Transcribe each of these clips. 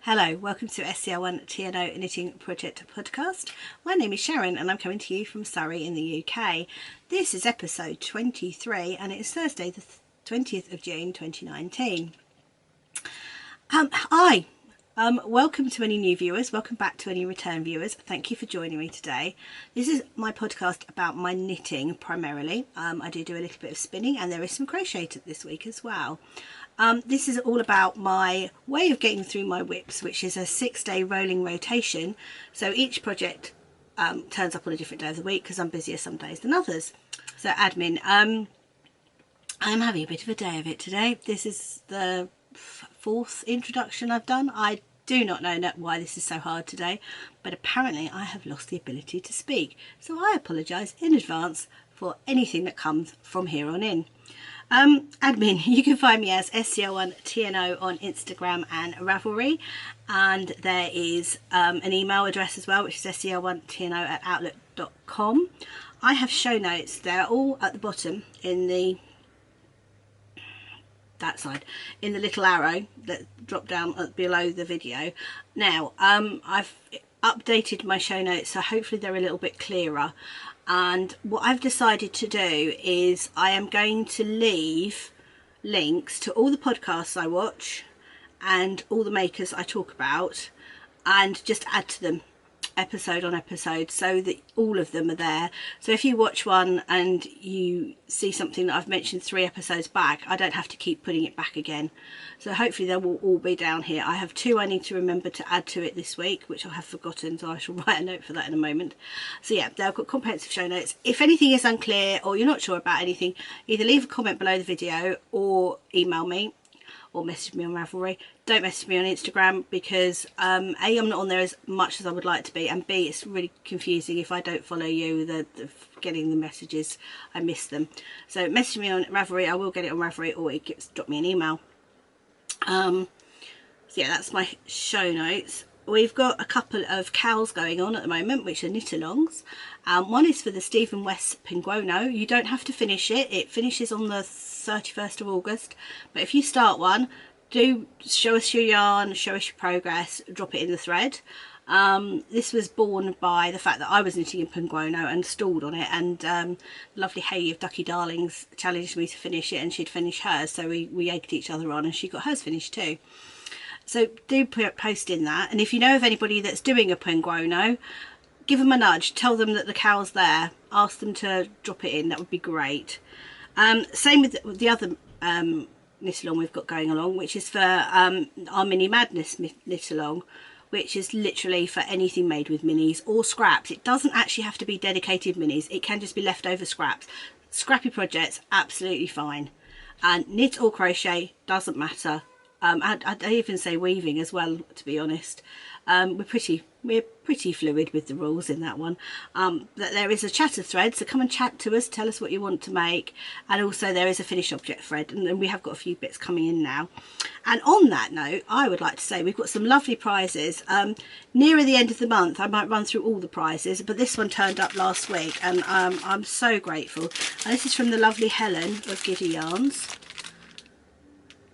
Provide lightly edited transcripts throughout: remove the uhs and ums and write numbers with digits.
Hello, welcome to scr1tno Knitting Project Podcast. My name is Sharon and I'm coming to you from Surrey in the UK. This is episode 23 and it's Thursday the 20th of June 2019. Welcome to any new viewers, welcome back to any return viewers. Thank you for joining me today. This is my podcast about my knitting primarily. I do a little bit of spinning and there is some crochet this week as well. This is all about my way of getting through my whips, which is a 6-day rolling rotation. So each project turns up on a different day of the week because I'm busier some days than others. So admin, I'm having a bit of a day of it today. This is the 4th introduction I've done. I do not know why this is so hard today, but apparently I have lost the ability to speak. So I apologise in advance for anything that comes from here on in. Admin, you can find me as scr1tno on Instagram and Ravelry, and there is an email address as well, which is scr1tno@outlook.com. I have show notes. They're all at the bottom in that side, in the little arrow that drop down below the video. Now I've updated my show notes, so hopefully they're a little bit clearer. And what I've decided to do is I am going to leave links to all the podcasts I watch and all the makers I talk about, and just add to them episode on episode so that all of them are there. So if you watch one and you see something that I've mentioned 3 episodes back, I don't have to keep putting it back again. So hopefully they will all be down here. I have 2 I need to remember to add to it this week, which I have forgotten, so I shall write a note for that in a moment. So yeah, they've got comprehensive show notes. If anything is unclear or you're not sure about anything, either leave a comment below the video or email me or message me on Ravelry. Don't message me on Instagram because A, I'm not on there as much as I would like to be, and B, it's really confusing if I don't follow you, getting the messages, I miss them. So message me on Ravelry, I will get it on Ravelry, or drop me an email. So yeah, that's my show notes. We've got a couple of KALs going on at the moment, which are knit-alongs. One is for the Stephen West Penguono. You don't have to finish it. It finishes on the 31st of August. But if you start one, do show us your yarn, show us your progress, drop it in the thread. This was born by the fact that I was knitting in Penguono and stalled on it, and lovely Hayley of Ducky Darlings challenged me to finish it, and she'd finish hers, so we egged each other on, and she got hers finished too. So do post in that, and if you know of anybody that's doing a Penguono, give them a nudge, tell them that the KAL's there, ask them to drop it in, that would be great. Same with the other knit along we've got going along, which is for our Mini Madness knit along, which is literally for anything made with minis or scraps. It doesn't actually have to be dedicated minis, it can just be leftover scraps. Scrappy projects, absolutely fine, and knit or crochet, doesn't matter. I'd even say weaving as well, to be honest. We're pretty fluid with the rules in that one. But there is a chatter thread, so come and chat to us, tell us what you want to make, and also there is a finished object thread, and we have got a few bits coming in now. And on that note, I would like to say we've got some lovely prizes. Nearer the end of the month I might run through all the prizes, but this one turned up last week, and I'm so grateful. And this is from the lovely Helen of Giddy Yarns.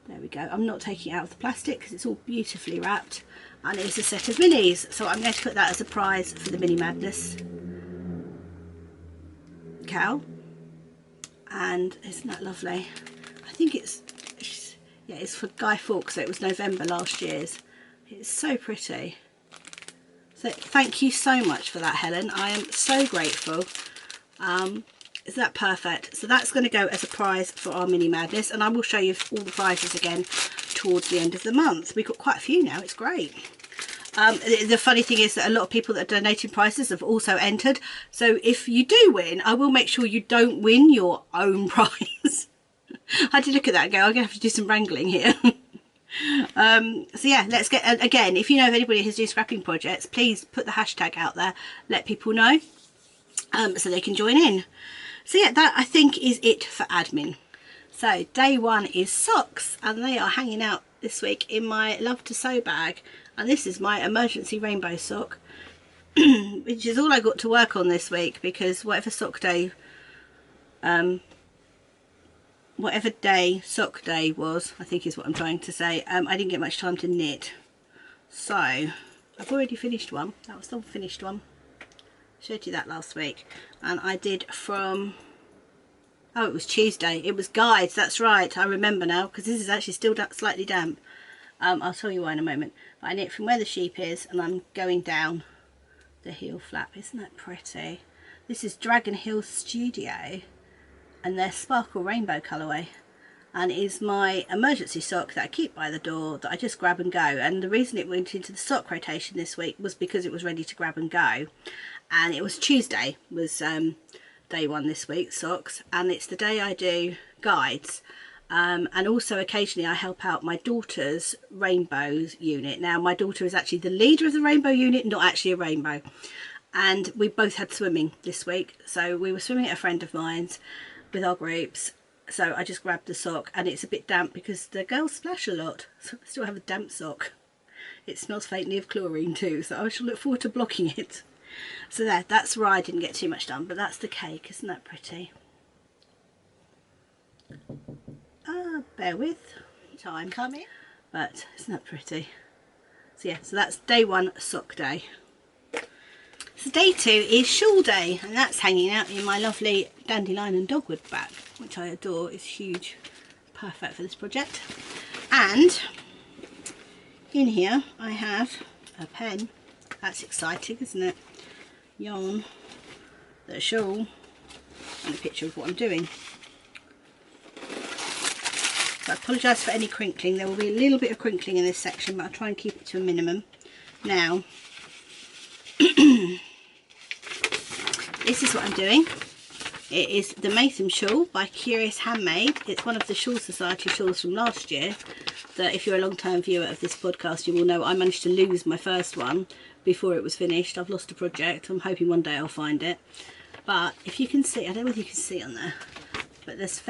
There we go. I'm not taking it out of the plastic because it's all beautifully wrapped, and it's a set of minis, so I'm going to put that as a prize for the Mini Madness KAL. And isn't that lovely? I think it's for Guy Fawkes, so it was November last year's. It's so pretty. So thank you so much for that, Helen. I am so grateful. Is that perfect? So that's going to go as a prize for our Mini Madness, and I will show you all the prizes again towards the end of the month. We've got quite a few now, it's great. The funny thing is that a lot of people that are donating prizes have also entered, so if you do win, I will make sure you don't win your own prize. I did look at that and go, I'm going to have to do some wrangling here. So yeah, let's get, again, if you know of anybody who's doing scrapping projects, please put the hashtag out there, let people know, so they can join in. So yeah, that I think is it for admin. So day 1 is socks, and they are hanging out this week in my Love to Sew bag. And this is my emergency rainbow sock, which is all I got to work on this week, because whatever sock day sock day was, I think is what I'm trying to say, I didn't get much time to knit. So I've already finished one. That was the finished one. Showed you that last week. And I did from, oh, it was Tuesday. It was guides, that's right. I remember now, because this is actually still slightly damp. I'll tell you why in a moment. But I knit from where the sheep is, and I'm going down the heel flap. Isn't that pretty? This is Dragon Hill Studio, and their sparkle rainbow colourway, and is my emergency sock that I keep by the door, that I just grab and go. And the reason it went into the sock rotation this week was because it was ready to grab and go, and it was Tuesday was day one this week, socks, and it's the day I do guides. And also occasionally I help out my daughter's rainbows unit. Now my daughter is actually the leader of the rainbow unit, not actually a rainbow, and we both had swimming this week, so we were swimming at a friend of mine's with our groups. So I just grabbed the sock, and it's a bit damp because the girls splash a lot, so I still have a damp sock. It smells faintly of chlorine too, so I shall look forward to blocking it. So that's where I didn't get too much done, but that's the cake. Isn't that pretty? Bear with, time coming, but isn't that pretty? So yeah, so that's day one, sock day. So day two is shawl day, and that's hanging out in my lovely Dandelion and Dogwood bag, which I adore. It's huge, perfect for this project. And in here I have a pen. That's exciting, isn't it? Yarn, the shawl, and a picture of what I'm doing. So I apologise for any crinkling. There will be a little bit of crinkling in this section, but I'll try and keep it to a minimum. Now, this is what I'm doing. It is the Maytham shawl by Curious Handmade. It's one of the Shawl Society shawls from last year, that if you're a long-term viewer of this podcast, you will know I managed to lose my first one before it was finished. I've lost a project. I'm hoping one day I'll find it. But if you can see, I don't know whether you can see on there, but there's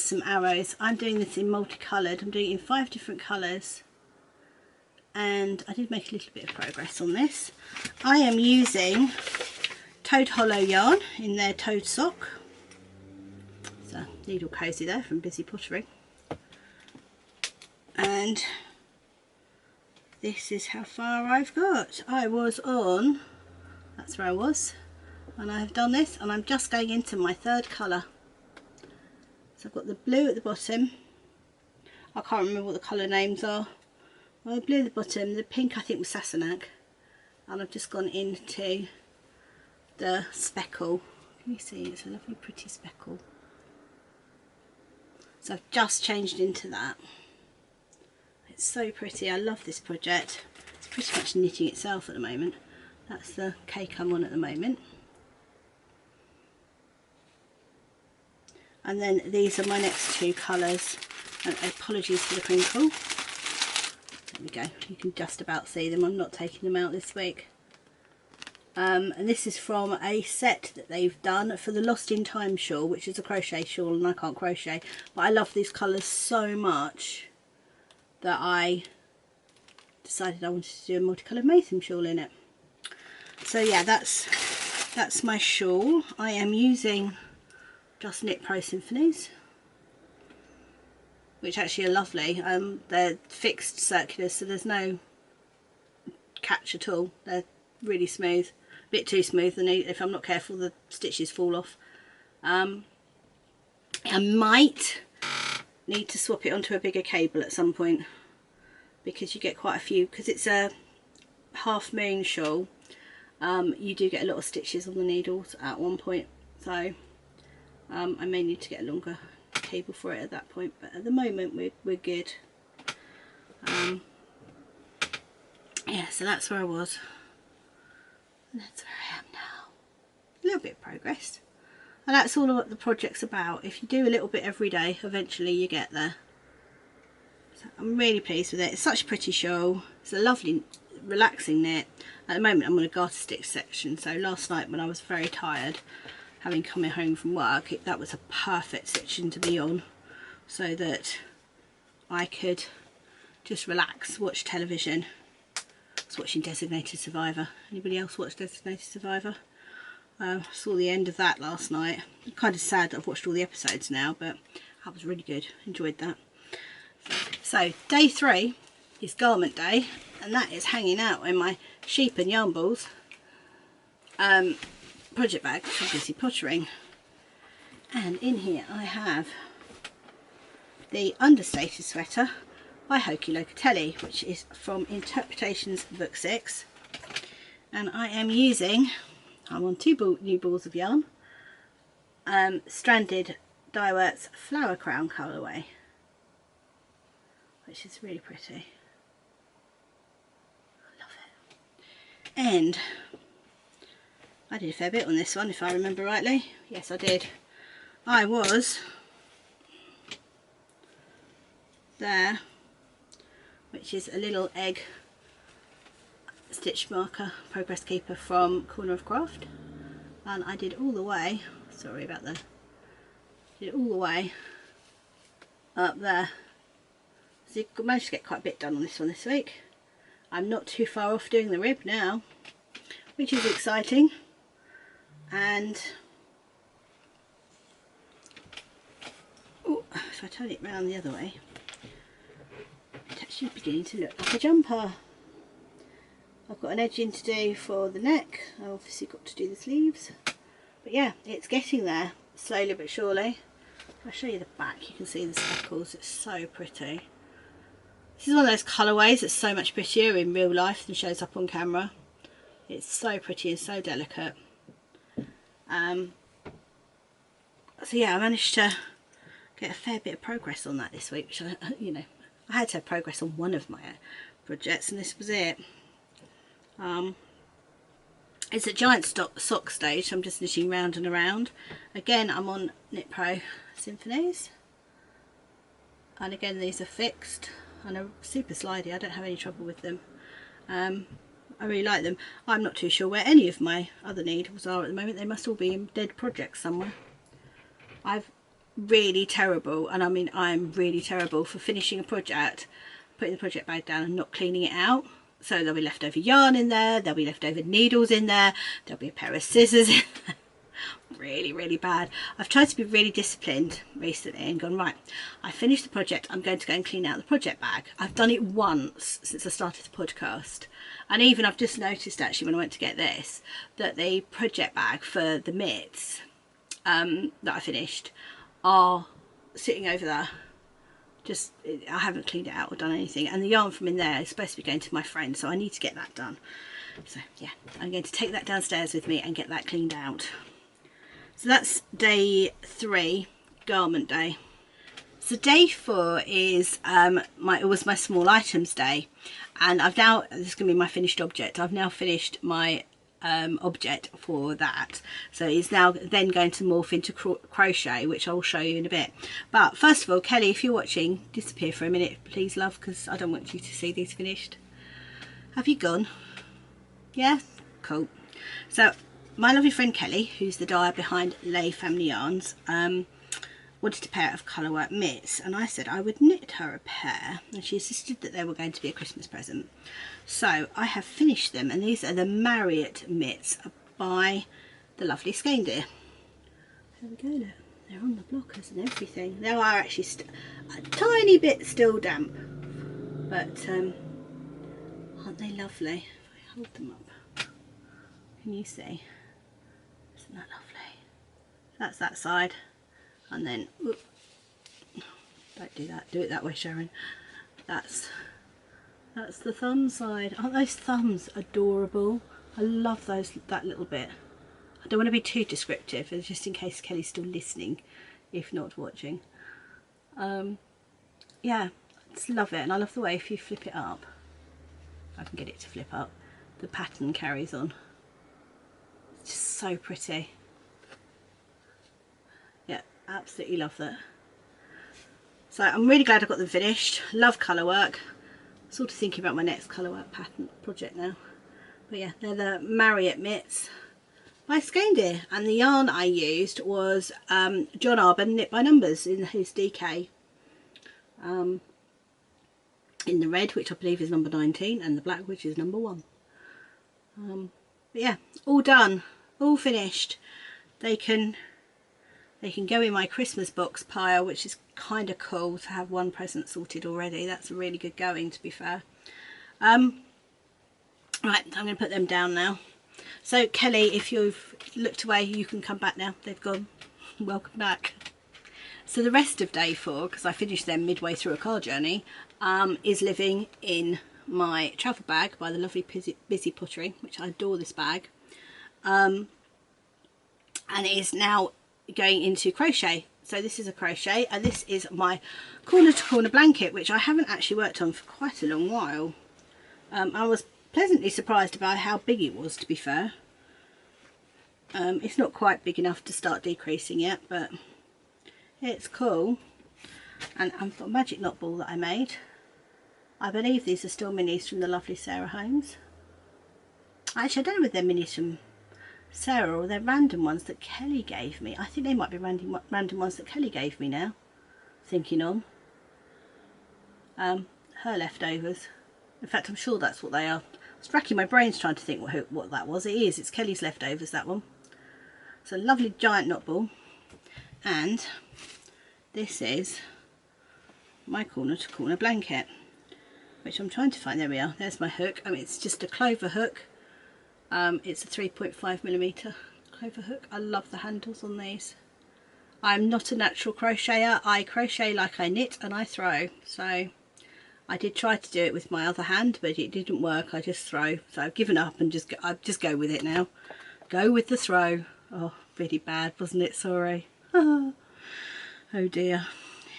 some arrows. I'm doing this in multicoloured. I'm doing it in 5 different colours, and I did make a little bit of progress on this. I am using Toad Hollow yarn in their Toad sock. So needle cozy there from Busy Pottering, and this is how far I've got. I was on, that's where I was, and I've done this, and I'm just going into my third colour. So I've got the blue at the bottom. I can't remember what the colour names are. Well, the blue at the bottom, the pink I think was Sassenach, and I've just gone into the speckle. Can you see? It's a lovely pretty speckle. So I've just changed into that. It's so pretty. I love this project. It's pretty much knitting itself at the moment. That's the cake I'm on at the moment. And then these are my next 2 colours. And apologies for the crinkle. There we go. You can just about see them. I'm not taking them out this week. And this is from a set that they've done for the Lost in Time shawl, which is a crochet shawl, and I can't crochet. But I love these colours so much that I decided I wanted to do a multicoloured Maytham shawl in it. So yeah, that's my shawl. I am using Just Knit Pro Symphonies, which actually are lovely. They're fixed circulars, so there's no catch at all. They're really smooth, a bit too smooth, and if I'm not careful the stitches fall off. I might need to swap it onto a bigger cable at some point, because you get quite a few, because it's a half moon shawl. You do get a lot of stitches on the needles at one point, so I may need to get a longer cable for it at that point, but at the moment we're good. Yeah, so that's where I was, and that's where I am now. A little bit of progress, and that's all what the project's about. If you do a little bit every day, eventually you get there. So I'm really pleased with it. It's such a pretty shawl. It's a lovely relaxing knit. At the moment I'm on a garter stitch section, so last night when I was very tired, having come home from work, that was a perfect section to be on, so that I could just relax, watch television, was watching Designated Survivor. Anybody else watch Designated Survivor? I saw the end of that last night. I'm kind of sad that I've watched all the episodes now, but that was really good. Enjoyed that. So day 3 is garment day, and that is hanging out in my sheep and yarn balls project bag, which I'm busy pottering. And in here I have the Understated sweater by Locatelli, which is from Interpretations Book 6, and I am using, I'm on 2 new balls of yarn, stranded Dyeworks Flower Crown colourway, which is really pretty. I love it. And I did a fair bit on this one, if I remember rightly. Yes, I did. I was there, which is a little egg stitch marker progress keeper from Corner of Craft, and I did all the way, sorry about that, did all the way up there. So you managed to get quite a bit done on this one this week. I'm not too far off doing the rib now, which is exciting. And ooh, if I turn it round the other way, it's actually beginning to look like a jumper. I've got an edging to do for the neck. I've obviously got to do the sleeves, but yeah, it's getting there slowly but surely. If I show you the back, you can see the speckles. It's so pretty. This is one of those colourways that's so much prettier in real life than shows up on camera. It's so pretty and so delicate. So yeah, I managed to get a fair bit of progress on that this week, which I had to have progress on one of my projects, and this was it. It's a giant sock stage, so I'm just knitting round and around. Again, I'm on Knit Pro Symphonies, and again these are fixed and are super slidey. I don't have any trouble with them. I really like them. I'm not too sure where any of my other needles are at the moment. They must all be in dead projects somewhere. I'm really terrible, and I mean I'm really terrible for finishing a project, putting the project bag down and not cleaning it out. So there'll be leftover yarn in there, there'll be leftover needles in there, there'll be a pair of scissors in there. Really, really bad. I've tried to be really disciplined recently and gone, right, I finished the project, I'm going to go and clean out the project bag. I've done it once since I started the podcast, and even I've just noticed actually when I went to get this, that the project bag for the mitts that I finished are sitting over there. Just, I haven't cleaned it out or done anything, and the yarn from in there is supposed to be going to my friend, so I need to get that done. So yeah, I'm going to take that downstairs with me and get that cleaned out. So that's day 3, garment day. So day 4 is it was my small items day, and I've now, this is going to be my finished object. I've now finished my object for that, so it's now then going to morph into crochet, which I'll show you in a bit. But first of all, Kelly, if you're watching, disappear for a minute please, love, because I don't want you to see these finished. Have you gone? Yeah, cool. So my lovely friend Kelly, who's the dyer behind Lay Family Yarns, wanted a pair of colourwork mitts, and I said I would knit her a pair, and she insisted that they were going to be a Christmas present. So I have finished them, and these are the Marriott mitts by the lovely Skein-Deer. There we go, look, they're on the blockers and everything. They are actually a tiny bit still damp, but aren't they lovely? If I hold them up, can you see? Isn't that lovely? That's that side, and then whoop, don't do that, do it that way, Sharon. That's the thumb side. Aren't those thumbs adorable? I love those, that little bit. I don't want to be too descriptive, just in case Kelly's still listening, if not watching. Yeah, I just love it, and I love the way if you flip it up, if I can get it to flip up, the pattern carries on. It's just so pretty. Yeah, absolutely love that. So I'm really glad I got them finished. Love colour work. Sort of thinking about my next colourwork pattern project now. But yeah, they're the Marriott mitts by Skein-Deer, and the yarn I used was John Arbon Knit by Numbers in his DK. in the red, which I believe is number 19, and the black, which is number 1. But yeah, all done, all finished. They can go in my Christmas box pile, which is kind of cool to have one present sorted already. That's a really good going, to be fair. Right, I'm going to put them down now. So Kelly, if you've looked away, you can come back now. They've gone. Welcome back. So the rest of day 4, because I finished them midway through a car journey, is living in my travel bag by the lovely Busy Pottery, which I adore this bag. And it is now going into crochet. So this is a crochet, and this is my corner to corner blanket, which I haven't actually worked on for quite a long while. I was pleasantly surprised about how big it was, to be fair. It's not quite big enough to start decreasing yet, but it's cool. And I've got a magic knot ball that I made. I believe these are still minis from the lovely Sarah Holmes. Actually, I don't know if they're minis from Sarah or they're random ones that Kelly gave me. I think they might be random ones that Kelly gave me now, thinking on. Her leftovers. In fact, I'm sure that's what they are. I was racking my brains trying to think what that was. It is. It's Kelly's leftovers, that one. It's a lovely giant knot ball. And this is my corner to corner blanket, which I'm trying to find. There we are. There's my hook. I mean, it's just a clover hook. It's a 3.5mm clover hook. I love the handles on these. I'm not a natural crocheter. I crochet like I knit and I throw. So I did try to do it with my other hand, but it didn't work. I just throw. So I've given up and I just go with it now. Go with the throw. Oh, really bad, wasn't it? Sorry. Oh dear.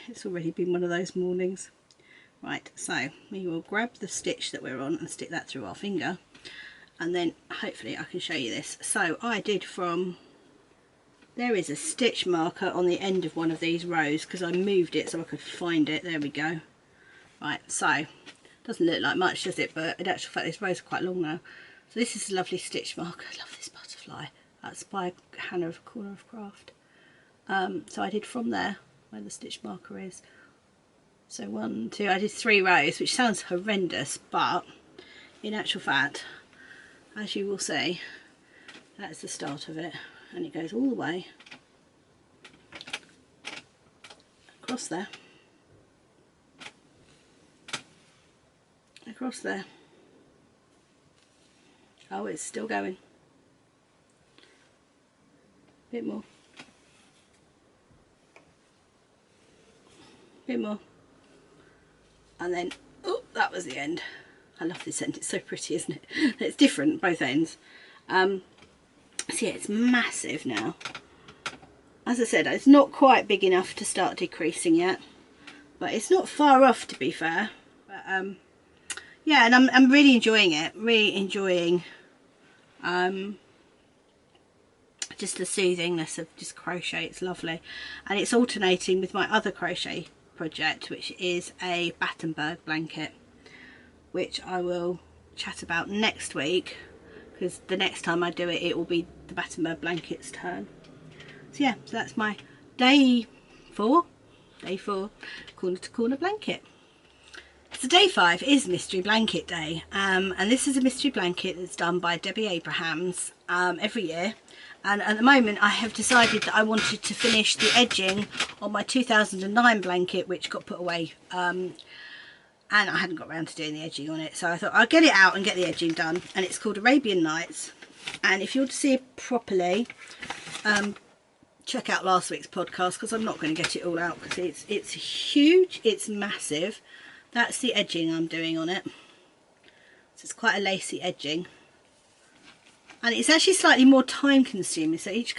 It's already been one of those mornings. Right, so we will grab the stitch that we're on and stick that through our finger. And then hopefully I can show you this. So I did there is a stitch marker on the end of one of these rows because I moved it so I could find it. There we go. Right, so doesn't look like much, does it? But in actual fact, these rows are quite long now. So this is a lovely stitch marker. I love this butterfly. That's by Hannah of Corner of Craft. So I did from there where the stitch marker is. So 1, 2, I did 3 rows, which sounds horrendous, but in actual fact, as you will see, that's the start of it, and it goes all the way across there, across there. Oh, it's still going. Bit more. Bit more. And then, oh, that was the end. I love this end, it's so pretty, isn't it? It's different, both ends. So yeah, it's massive now. As I said, it's not quite big enough to start decreasing yet, but it's not far off, to be fair. But yeah, and I'm really enjoying it, really enjoying just the soothingness of just crochet. It's lovely, and it's alternating with my other crochet project, which is a Battenberg blanket, which I will chat about next week, because the next time I do it, it will be the Battenberg blanket's turn. So yeah, so that's my day 4 corner to corner blanket. So day 5 is mystery blanket day, and this is a mystery blanket that's done by Debbie Abrahams every year. And at the moment I have decided that I wanted to finish the edging on my 2009 blanket, which got put away, and I hadn't got around to doing the edging on it, so I thought I'll get it out and get the edging done. And it's called Arabian Nights, and if you want to see it properly, check out last week's podcast, because I'm not going to get it all out because it's huge, it's massive. That's the edging I'm doing on it. So it's quite a lacy edging, and it's actually slightly more time consuming. So each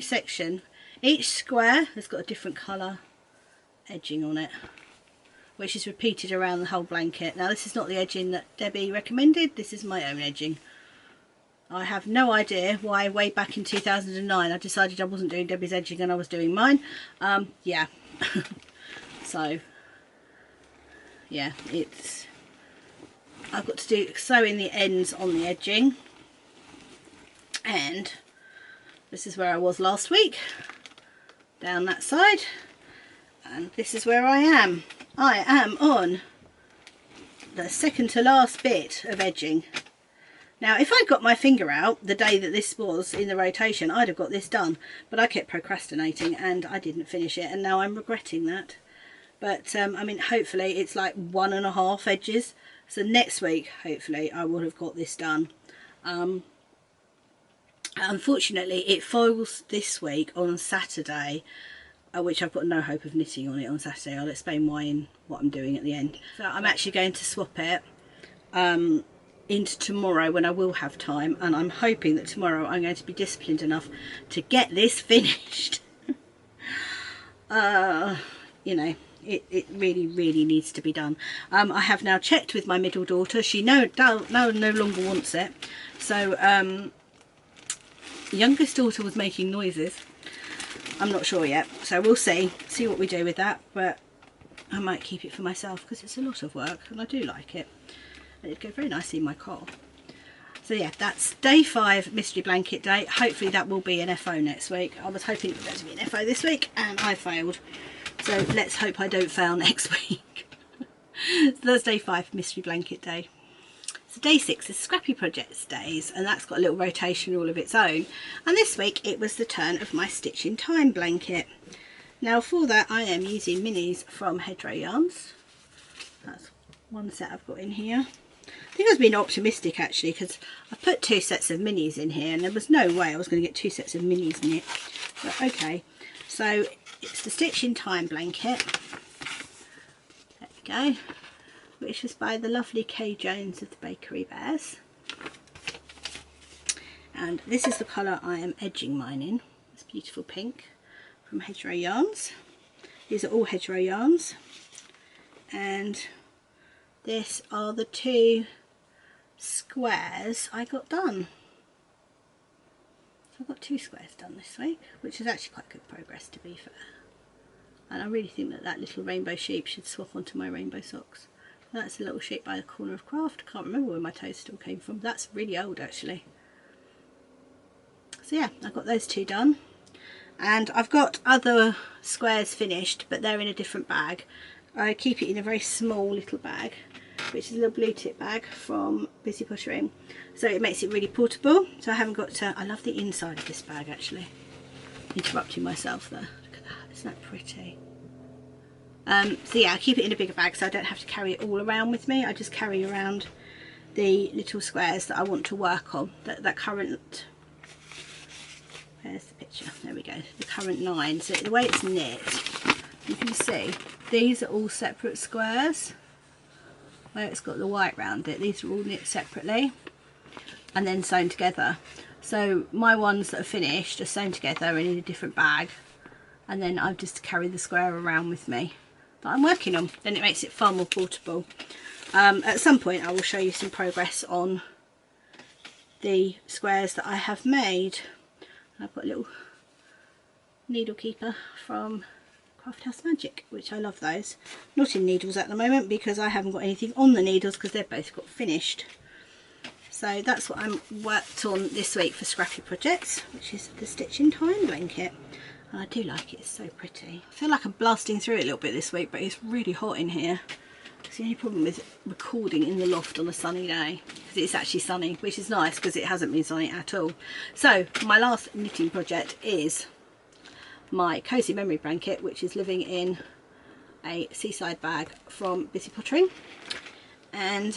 section, each square has got a different colour edging on it, which is repeated around the whole blanket. Now this is not the edging that Debbie recommended, this is my own edging. I have no idea why way back in 2009 I decided I wasn't doing Debbie's edging and I was doing mine. Yeah. So yeah, I've got to sew in the ends on the edging, and this is where I was last week, down that side, and this is where I am. I am on the second to last bit of edging. Now if I'd got my finger out the day that this was in the rotation, I'd have got this done, but I kept procrastinating and I didn't finish it, and now I'm regretting that. But I mean, hopefully it's like 1.5 edges, so next week hopefully I will have got this done. Unfortunately it falls this week on Saturday, which I've got no hope of knitting on it on Saturday. I'll explain why in what I'm doing at the end. So I'm actually going to swap it into tomorrow when I will have time, and I'm hoping that tomorrow I'm going to be disciplined enough to get this finished. You know, it really needs to be done. I have now checked with my middle daughter. She no longer wants it. So the youngest daughter was making noises. I'm not sure yet, so we'll see what we do with that, but I might keep it for myself because it's a lot of work and I do like it. It'd go very nicely in my car. So yeah, that's day 5 mystery blanket day. Hopefully that will be an FO next week. I was hoping it was going to be an FO this week and I failed. So let's hope I don't fail next week. So that's day 5 mystery blanket day. So day 6 is Scrappy Projects days, and that's got a little rotation all of its own. And this week it was the turn of my Stitch in Time blanket. Now for that I am using minis from Hedgerow Yarns. That's one set I've got in here. I think I was being optimistic actually, because I put 2 sets of minis in here and there was no way I was going to get 2 sets of minis knit. But okay, so it's the Stitch in Time blanket. There we go. Which was by the lovely Kay Jones of the Bakery Bears. And this is the colour I am edging mine in. This beautiful pink from Hedgerow Yarns. These are all Hedgerow Yarns. And this are the 2 squares I got done. So I've got 2 squares done this week, which is actually quite good progress to be fair. And I really think that that little rainbow sheep should swap onto my rainbow socks. That's a little sheep by the Corner of Craft. I can't remember where my toadstool came from. That's really old actually. So yeah, I've got those 2 done. And I've got other squares finished, but they're in a different bag. I keep it in a very small little bag, which is a little blue tip bag from Busy Pottering. So it makes it really portable. So I haven't got to... I love the inside of this bag actually. Interrupting myself there. Look at that. Isn't that pretty? So yeah, I keep it in a bigger bag so I don't have to carry it all around with me. I just carry around the little squares that I want to work on. That current... Where's the picture? There we go. The current 9. So the way it's knit, you can see these are all separate squares. Where it's got the white round it. These are all knit separately and then sewn together. So my ones that are finished are sewn together and in a different bag. And then I've just carry the square around with me that I'm working on. Then it makes it far more portable. At some point I will show you some progress on the squares that I have made. I've got a little needle keeper from Craft House Magic, which I love those. Not in needles at the moment because I haven't got anything on the needles because they've both got finished. So that's what I'm worked on this week for Scrappy Projects, which is the Stitch in Time blanket. And I do like it, it's so pretty. I feel like I'm blasting through it a little bit this week, but it's really hot in here. It's the only problem with recording in the loft on a sunny day, because it's actually sunny, which is nice because it hasn't been sunny at all. So my last knitting project is my Cozy Memory blanket, which is living in a seaside bag from Busy Pottering. And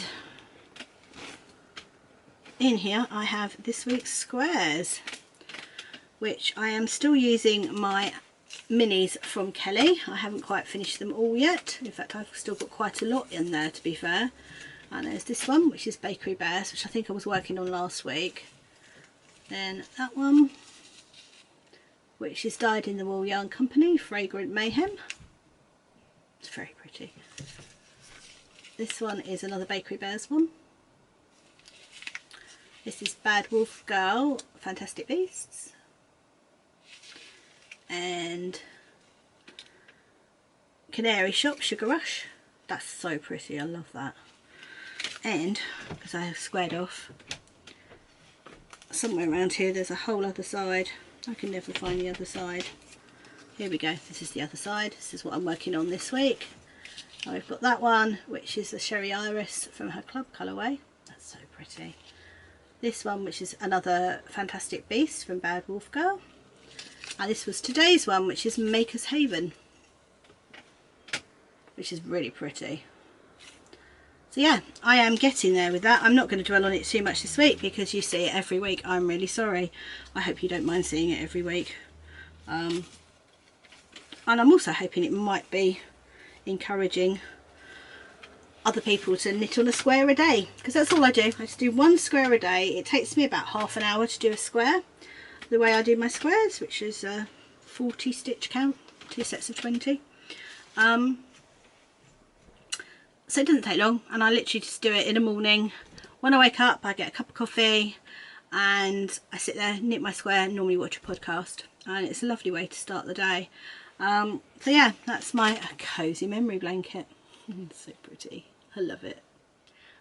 in here I have this week's squares, which I am still using my minis from Kelly. I haven't quite finished them all yet. In fact, I've still got quite a lot in there to be fair. And there's this one, which is Bakery Bears, which I think I was working on last week. Then that one, which is Dyed in the Wool Yarn Company, Fragrant Mayhem. It's very pretty. This one is another Bakery Bears one. This is Bad Wolf Girl, Fantastic Beasts. And Canary Shop, Sugar Rush. That's so pretty, I love that. And, because I have squared off, somewhere around here there's a whole other side. I can never find the other side. Here we go, this is the other side. This is what I'm working on this week. I've got that one, which is the Sherry Iris from her club colourway. That's so pretty. This one, which is another Fantastic Beast from Bad Wolf Girl. And this was today's one, which is Maker's Haven, which is really pretty. So yeah, I am getting there with that. I'm not going to dwell on it too much this week because you see it every week. I'm really sorry. I hope you don't mind seeing it every week. And I'm also hoping it might be encouraging other people to knit on a square a day, because that's all I do. I just do one square a day. It takes me about half an hour to do a square, the way I do my squares, which is a 40 stitch count, 2 sets of 20. So it doesn't take long, and I literally just do it in the morning. When I wake up, I get a cup of coffee and I sit there, knit my square, normally watch a podcast, and it's a lovely way to start the day. So yeah, that's my cozy memory blanket. It's so pretty. I love it.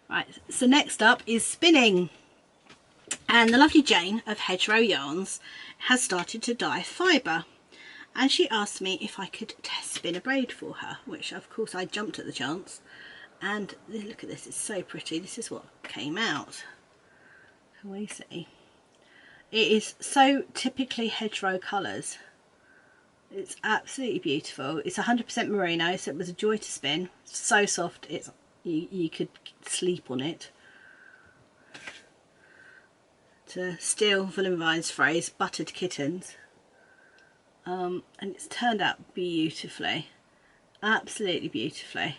Right, so next up is spinning. And the lovely Jane of Hedgerow Yarns has started to dye fibre. And she asked me if I could test spin a braid for her, which of course I jumped at the chance. And look at this, it's so pretty. This is what came out. Can we see? It is so typically hedgerow colours. It's absolutely beautiful. It's 100% merino, so it was a joy to spin. So soft, it's you could sleep on it. To steal Villeneuve's phrase, buttered kittens. And it's turned out beautifully, absolutely beautifully.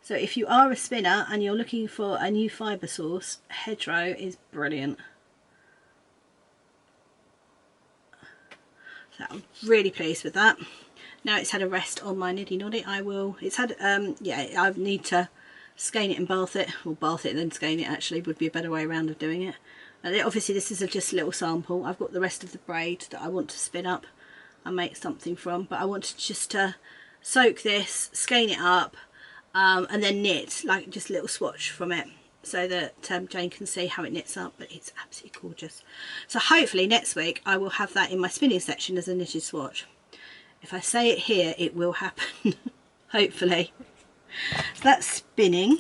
So if you are a spinner and you're looking for a new fibre source, hedgerow is brilliant. So I'm really pleased with that. Now it's had a rest on my niddy noddy. It's had, yeah, I need to skein it and bath it, or bath it and then skein it actually would be a better way around of doing it. Obviously this is just a little sample. I've got the rest of the braid that I want to spin up and make something from, but I want to just soak this, skein it up, and then knit, like just a little swatch from it, so that Jane can see how it knits up. But it's absolutely gorgeous. So hopefully next week I will have that in my spinning section as a knitted swatch. If I say it here, it will happen. Hopefully. So that's spinning.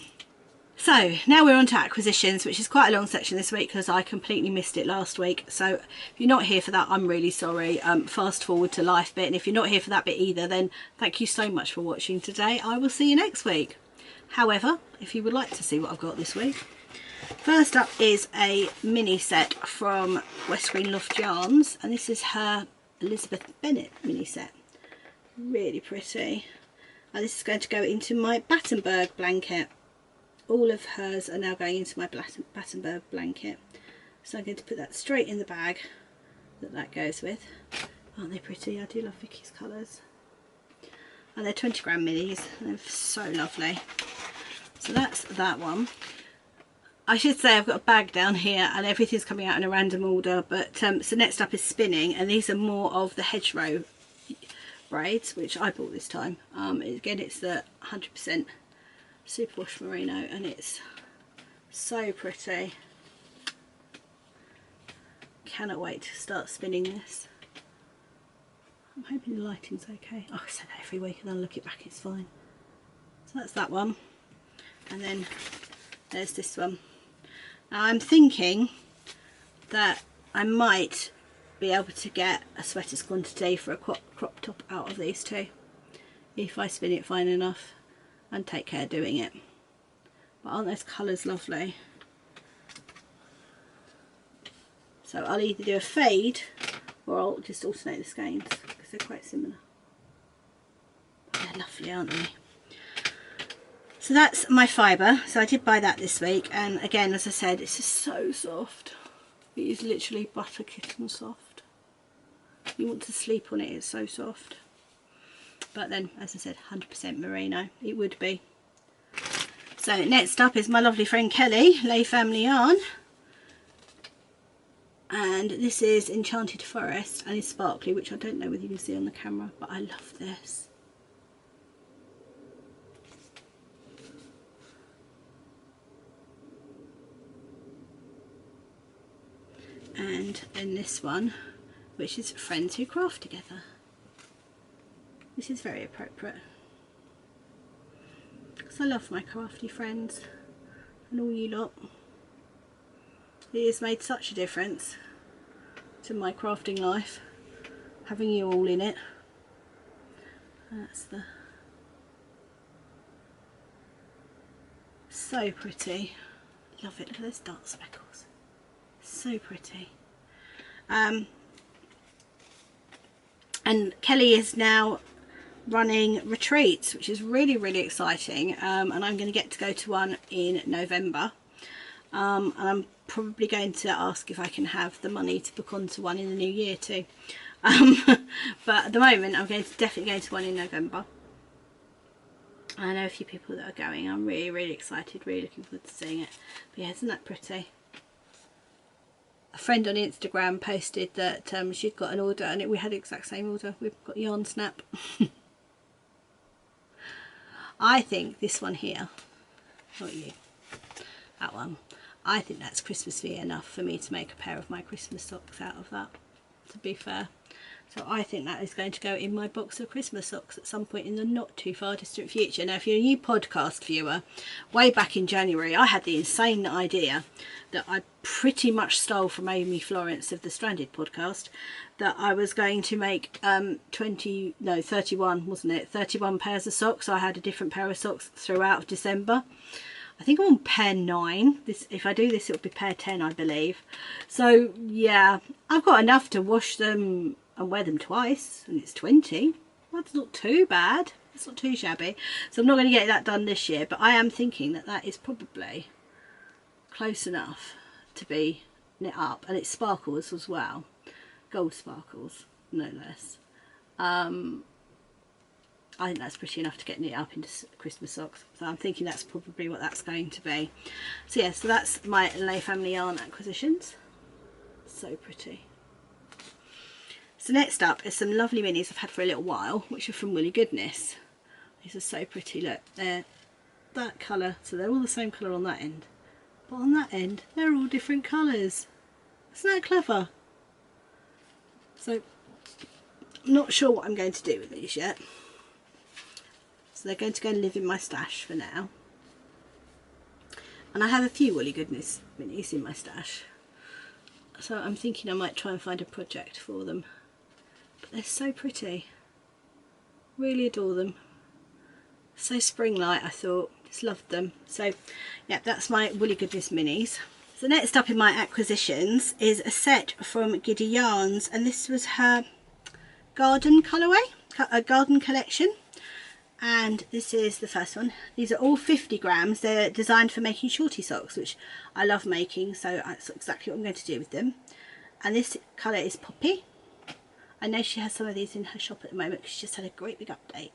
So now we're on to acquisitions, which is quite a long section this week because I completely missed it last week. So if you're not here for that, I'm really sorry. Fast forward to life bit, and if you're not here for that bit either, then thank you so much for watching today. I will see you next week. However, if you would like to see what I've got this week, first up is a mini set from West Green Loft Yarns, and this is her Elizabeth Bennett mini set. Really pretty. And this is going to go into my Battenberg blanket. All of hers are now going into my Battenberg blanket. So I'm going to put that straight in the bag that goes with. Aren't they pretty? I do love Vicky's colours. And they're 20 gram minis. They're so lovely. So that's that one. I should say I've got a bag down here and everything's coming out in a random order. But so next up is spinning, and these are more of the hedgerow braids, which I bought this time. Again, it's the 100% superwash merino, and it's so pretty. Cannot wait to start spinning this. I'm hoping the lighting's okay. Oh, I say that every week and then I look it back, it's fine. So that's that one, and then there's this one. Now I'm thinking that I might be able to get a sweater's quantity for a crop top out of these two if I spin it fine enough and take care doing it. But aren't those colours lovely? So I'll either do a fade or I'll just alternate the skeins because they're quite similar. But they're lovely, aren't they? So that's my fibre. So I did buy that this week, and again, as I said, it's just so soft. It is literally butter kitten soft. You want to sleep on it, it's so soft. But then, as I said, 100% merino, it would be. So next up is my lovely friend Kelly, Lay Family Yarn. And this is Enchanted Forest, and it's sparkly, which I don't know whether you can see on the camera, but I love this. And then this one, which is Friends Who Craft Together. This is very appropriate because I love my crafty friends and all you lot. It has made such a difference to my crafting life, having you all in it. That's the... so pretty. Love it. Look at those dark speckles. So pretty. And Kelly is now running retreats, which is really, really exciting. And I'm going to get to go to one in November. And I'm probably going to ask if I can have the money to book onto one in the new year too. But at the moment I'm definitely going to one in November. I know a few people that are going. I'm really, really excited, really looking forward to seeing it. But yeah, isn't that pretty? A friend on Instagram posted that she'd got an order, and we had the exact same order. We've got yarn snap. I think this one here, not you, that one, I think that's Christmassy enough for me to make a pair of my Christmas socks out of that, to be fair. So I think that is going to go in my box of Christmas socks at some point in the not too far distant future. Now, if you're a new podcast viewer, way back in January, I had the insane idea that I pretty much stole from Amy Florence of the Stranded podcast, that I was going to make 31, wasn't it? 31 pairs of socks. So I had a different pair of socks throughout December. I think I'm on pair 9. If I do this, it'll be pair 10, I believe. So yeah, I've got enough to wash them and wear them twice, and it's 20. That's not too bad. It's not too shabby. So I'm not going to get that done this year, but I am thinking that that is probably close enough to be knit up, and it sparkles as well, gold sparkles, no less. I think that's pretty enough to get knit up into Christmas socks. So I'm thinking that's probably what that's going to be. So yeah, so that's my Lay Family Yarn acquisitions. So pretty. So next up is some lovely minis I've had for a little while, which are from Woolly Goodness. These are so pretty. Look, they're that colour, so they're all the same colour on that end, but on that end they're all different colours. Isn't that clever? So I'm not sure what I'm going to do with these yet. So they're going to go and live in my stash for now. And I have a few Woolly Goodness minis in my stash. So I'm thinking I might try and find a project for them. But they're so pretty. Really adore them. So spring-like, I thought. Just loved them. So yeah, that's my Woolly Goodness minis. So next up in my acquisitions is a set from Giddy Yarns. And this was her garden colourway, a garden collection. And this is the first one. These are all 50 grams. They're designed for making shorty socks, which I love making, so that's exactly what I'm going to do with them. And this colour is Poppy. I know she has some of these in her shop at the moment because she just had a great big update.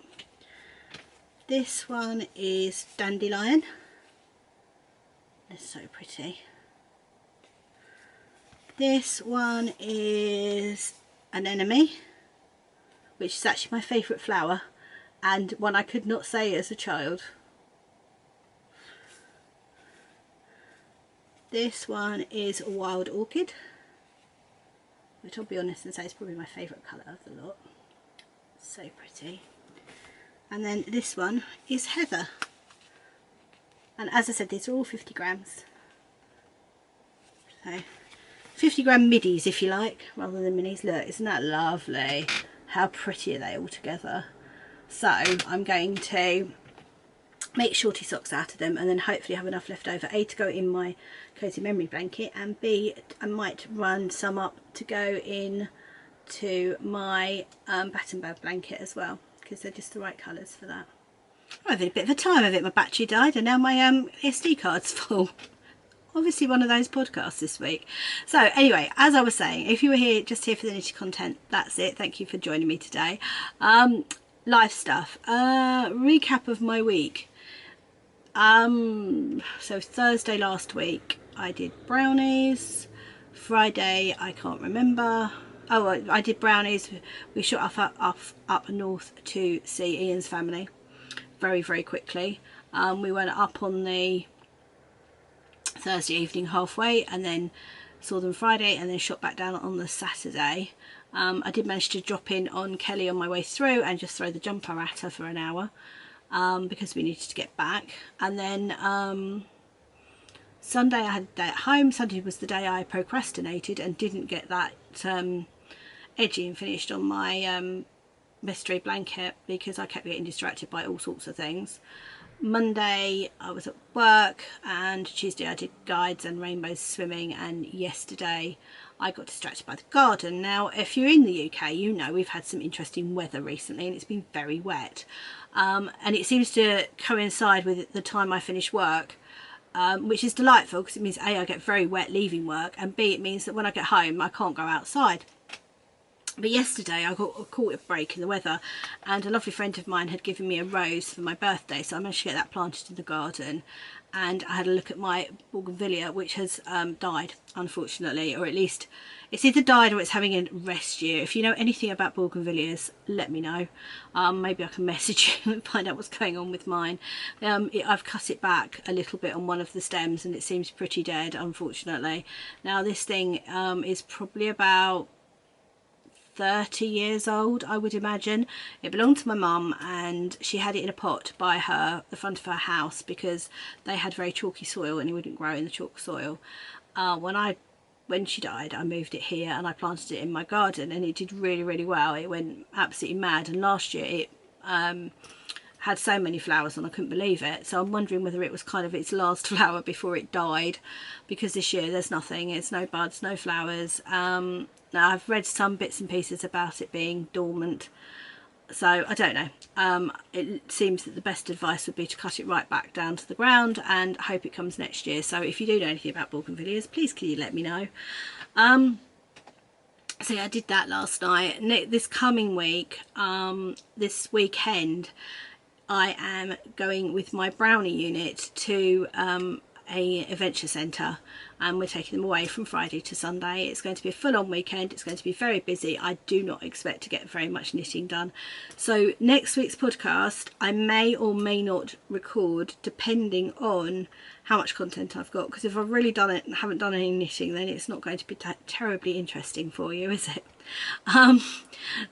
This one is Dandelion. They're so pretty. This one is Anemone, which is actually my favourite flower, and one I could not say as a child. This one is a Wild Orchid, which I'll be honest and say is probably my favourite colour of the lot. So pretty. And then this one is Heather. And as I said, these are all 50 grams. So 50 gram middies, if you like, rather than minis. Look, isn't that lovely? How pretty are they all together? So I'm going to make shorty socks out of them, and then hopefully have enough left over, A, to go in my cozy memory blanket, and B, I might run some up to go in to my batten bag blanket as well, because they're just the right colours for that. I'm having a bit of a time of it. My battery died and now my SD card's full. Obviously one of those podcasts this week. So anyway, as I was saying, if you were here just here for the knitted content, that's it. Thank you for joining me today. Life stuff, recap of my week. So Thursday last week I did brownies. Friday I can't remember. Oh, I did brownies. We shot up north to see Ian's family very, very quickly. We went up on the Thursday evening halfway, and then saw them Friday, and then shot back down on the Saturday. I did manage to drop in on Kelly on my way through and just throw the jumper at her for an hour, because we needed to get back. And then Sunday I had a day at home. Sunday was the day I procrastinated and didn't get that edging finished on my mystery blanket because I kept getting distracted by all sorts of things. Monday I was at work, and Tuesday I did guides and rainbows swimming, and yesterday I got distracted by the garden. Now if you're in the UK, you know we've had some interesting weather recently and it's been very wet, and it seems to coincide with the time I finish work, which is delightful because it means A, I get very wet leaving work, and B, it means that when I get home I can't go outside. But yesterday I caught a break in the weather, and a lovely friend of mine had given me a rose for my birthday, so I managed to get that planted in the garden. And I had a look at my bougainvillea, which has died, unfortunately, or at least it's either died or it's having a rest year. If you know anything about bougainvilleas, let me know. Maybe I can message you and find out what's going on with mine. I've cut it back a little bit on one of the stems and it seems pretty dead, unfortunately. Now this thing is probably about 30 years old, I would imagine. It belonged to my mum, and she had it in a pot by the front of her house because they had very chalky soil and it wouldn't grow in the chalk soil. When she died, I moved it here and I planted it in my garden, and it did really well. It went absolutely mad, and last year it had so many flowers and I couldn't believe it. So I'm wondering whether it was kind of its last flower before it died, because this year there's nothing. It's no buds, no flowers. Now I've read some bits and pieces about it being dormant, so I don't know. It seems that the best advice would be to cut it right back down to the ground and hope it comes next year. So if you do know anything about bougainvilleas, please can you let me know. So yeah, I did that last night. This coming week, this weekend, I am going with my brownie unit to a adventure centre, and we're taking them away from Friday to Sunday. It's going to be a full-on weekend. It's going to be very busy. I do not expect to get very much knitting done. So next week's podcast I may or may not record, depending on how much content I've got, because if I've really done it and haven't done any knitting, then it's not going to be terribly interesting for you, is it?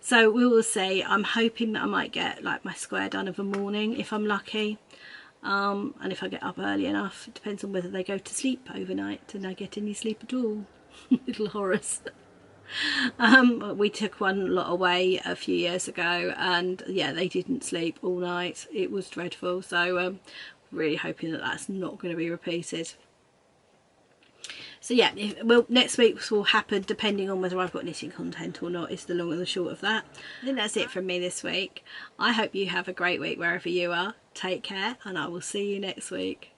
So we will see. I'm hoping that I might get like my square done of a morning if I'm lucky. And if I get up early enough. It depends on whether they go to sleep overnight and I get any sleep at all. Little horrors. We took one lot away a few years ago, and yeah, they didn't sleep all night. It was dreadful. So really hoping that that's not going to be repeated. So yeah, next week's will happen depending on whether I've got knitting content or not, is the long and the short of that. I think that's it from me this week. I hope you have a great week wherever you are. Take care, and I will see you next week.